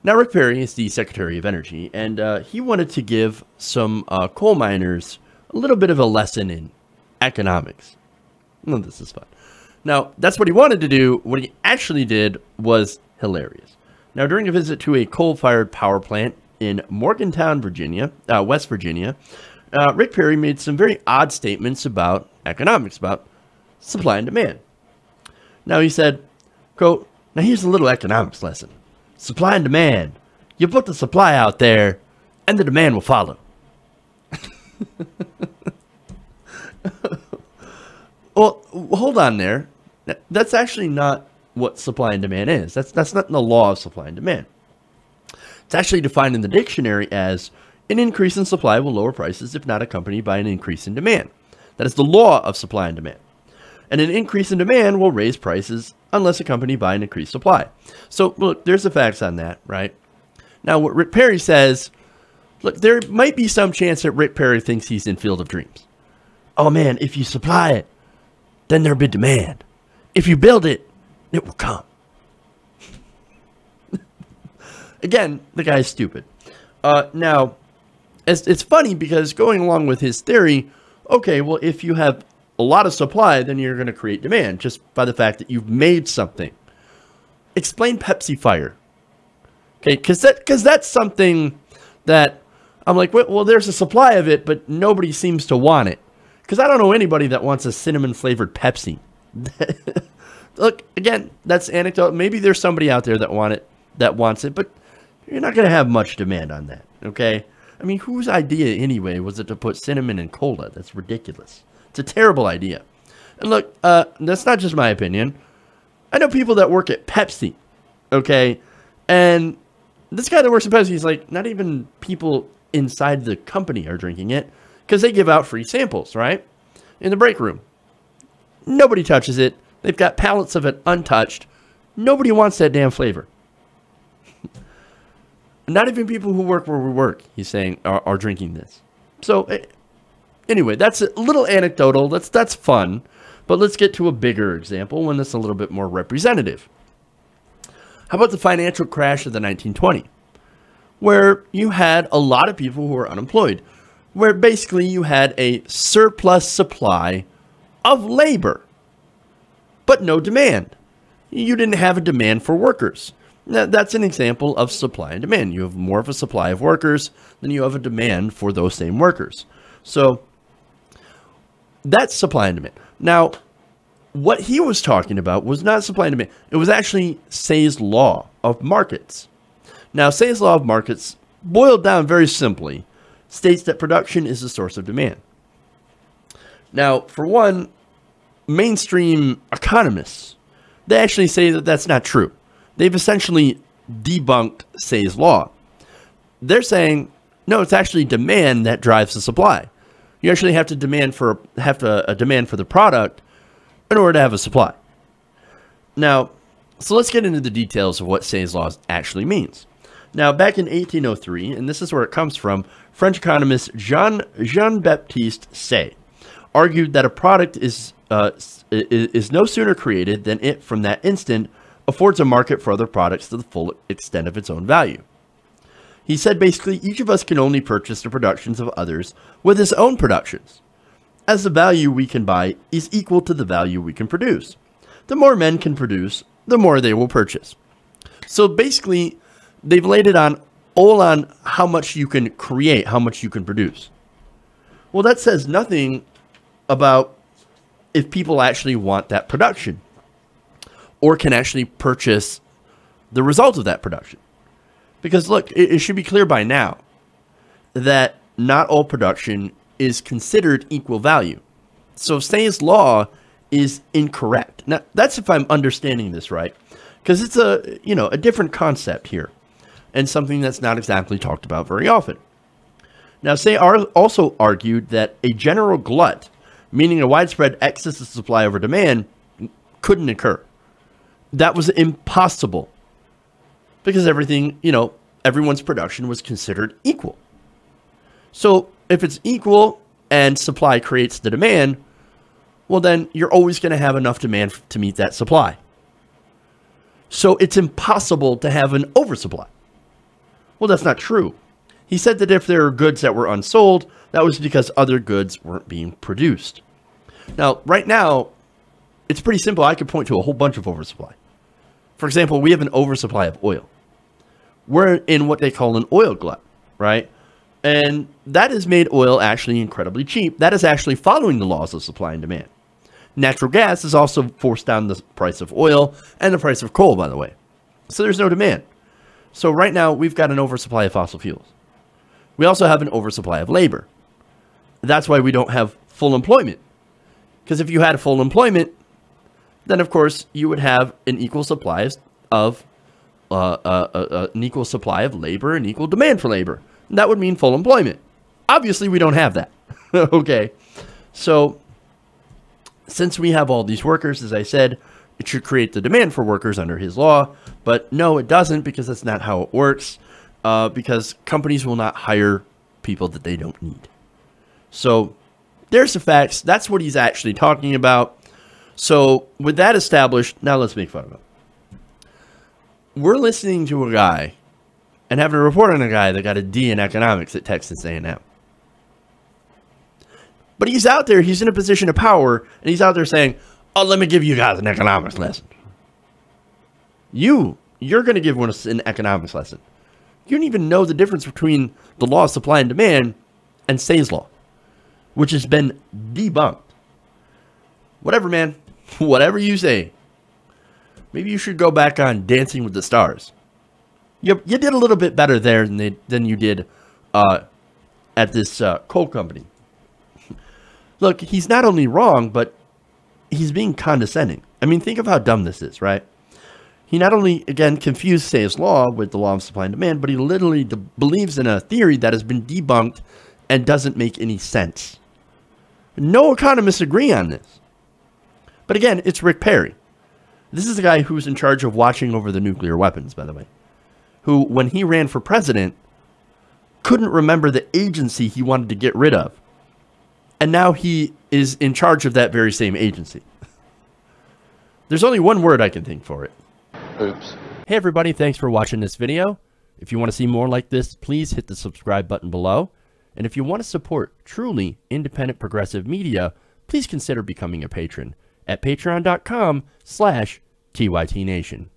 Now, Rick Perry is the Secretary of Energy, and he wanted to give some coal miners a little bit of a lesson in economics. Oh, this is fun. Now, that's what he wanted to do. What he actually did was hilarious. Now, during a visit to a coal-fired power plant in Morgantown, Virginia, West Virginia, Rick Perry made some very odd statements about economics, about supply and demand. Now, he said, quote, "Now here's a little economics lesson. Supply and demand. You put the supply out there, and the demand will follow." Well, hold on there. That's actually not what supply and demand is. That's not the law of supply and demand. It's actually defined in the dictionary as an increase in supply will lower prices if not accompanied by an increase in demand. That is the law of supply and demand. And an increase in demand will raise prices unless accompanied by an increased supply. So, look, there's the facts on that, right? Now, what Rick Perry says, look, there might be some chance that Rick Perry thinks he's in Field of Dreams. Oh, man, if you supply it, then there'll be demand. If you build it, it will come. Again, the guy's stupid. Now, it's funny because going along with his theory, okay, well, if you have a lot of supply, then you're going to create demand just by the fact that you've made something. Explain Pepsi Fire. Okay, because that's something that I'm like, well, there's a supply of it, but nobody seems to want it. Because I don't know anybody that wants a cinnamon-flavored Pepsi. Look, again, that's anecdotal. Maybe there's somebody out there that wants it, but you're not going to have much demand on that, okay? I mean, whose idea anyway was it to put cinnamon in cola? That's ridiculous. It's a terrible idea. And look, that's not just my opinion. I know people that work at Pepsi, okay? And this guy that works at Pepsi is like, not even people inside the company are drinking it because they give out free samples, right? In the break room. Nobody touches it. They've got pallets of it untouched. Nobody wants that damn flavor. Not even people who work where we work, he's saying, are drinking this. So, anyway, that's a little anecdotal. That's fun. But let's get to a bigger example, one that's a little bit more representative. How about the financial crash of the 1920s, where you had a lot of people who were unemployed, where basically you had a surplus supply of labor, but no demand. You didn't have a demand for workers. That's an example of supply and demand. You have more of a supply of workers than you have a demand for those same workers. So that's supply and demand. Now, what he was talking about was not supply and demand. It was actually Shays Law of Markets. Now, Shays Law of Markets, boiled down very simply, states that production is the source of demand. Now, for one, mainstream economists, they actually say that that's not true. They've essentially debunked Shays Law. They're saying, no, it's actually demand that drives the supply. You actually have to demand for a demand for the product in order to have a supply. Now, so let's get into the details of what Shays Law actually means. Now, back in 1803, and this is where it comes from, French economist Jean-Baptiste Say argued that a product is no sooner created than it, from that instant, affords a market for other products to the full extent of its own value. He said basically each of us can only purchase the productions of others with his own productions, as the value we can buy is equal to the value we can produce. The more men can produce, the more they will purchase. So basically, they've laid it all on how much you can create, how much you can produce. Well, that says nothing about if people actually want that production or can actually purchase the result of that production. Because look, it should be clear by now that not all production is considered equal value. So Shays Law is incorrect. Now, that's if I'm understanding this right, because it's a different concept here and something that's not exactly talked about very often. Now, Say also argued that a general glut, meaning a widespread excess of supply over demand, couldn't occur. That was impossible because everyone's production was considered equal. So if it's equal and supply creates the demand, well, then you're always going to have enough demand to meet that supply. So it's impossible to have an oversupply. Well, that's not true. He said that if there are goods that were unsold, that was because other goods weren't being produced. Now, right now, it's pretty simple. I could point to a whole bunch of oversupply. For example, we have an oversupply of oil. We're in what they call an oil glut, right? And that has made oil actually incredibly cheap. That is actually following the laws of supply and demand. Natural gas has also forced down the price of oil and the price of coal, by the way. So there's no demand. So right now, we've got an oversupply of fossil fuels. We also have an oversupply of labor. That's why we don't have full employment. Because if you had full employment, then of course you would have an equal supply of labor and equal demand for labor. And that would mean full employment. Obviously, we don't have that. Okay, so since we have all these workers, as I said, it should create the demand for workers under his law. But no, it doesn't, because that's not how it works. Because companies will not hire people that they don't need. So there's the facts. That's what he's actually talking about. So with that established, now let's make fun of him. We're listening to a guy and having a report on a guy that got a D in economics at Texas A&M. But he's out there, he's in a position of power, and he's out there saying, oh, let me give you guys an economics lesson. You're going to give us an economics lesson. You don't even know the difference between the law of supply and demand and Shays Law, which has been debunked. Whatever, man. Whatever you say. Maybe you should go back on Dancing with the Stars. You did a little bit better there than you did at this coal company. Look, he's not only wrong, but he's being condescending. I mean, think of how dumb this is, right? He not only, again, confused Shays Law with the law of supply and demand, but he literally believes in a theory that has been debunked and doesn't make any sense. No economists agree on this. But again, it's Rick Perry. This is the guy who's in charge of watching over the nuclear weapons, by the way. Who, when he ran for president, couldn't remember the agency he wanted to get rid of. And now he is in charge of that very same agency. There's only one word I can think for it. Oops. Hey everybody, thanks for watching this video. If you want to see more like this, please hit the subscribe button below. And if you want to support truly independent progressive media, please consider becoming a patron at patreon.com/TYTNation.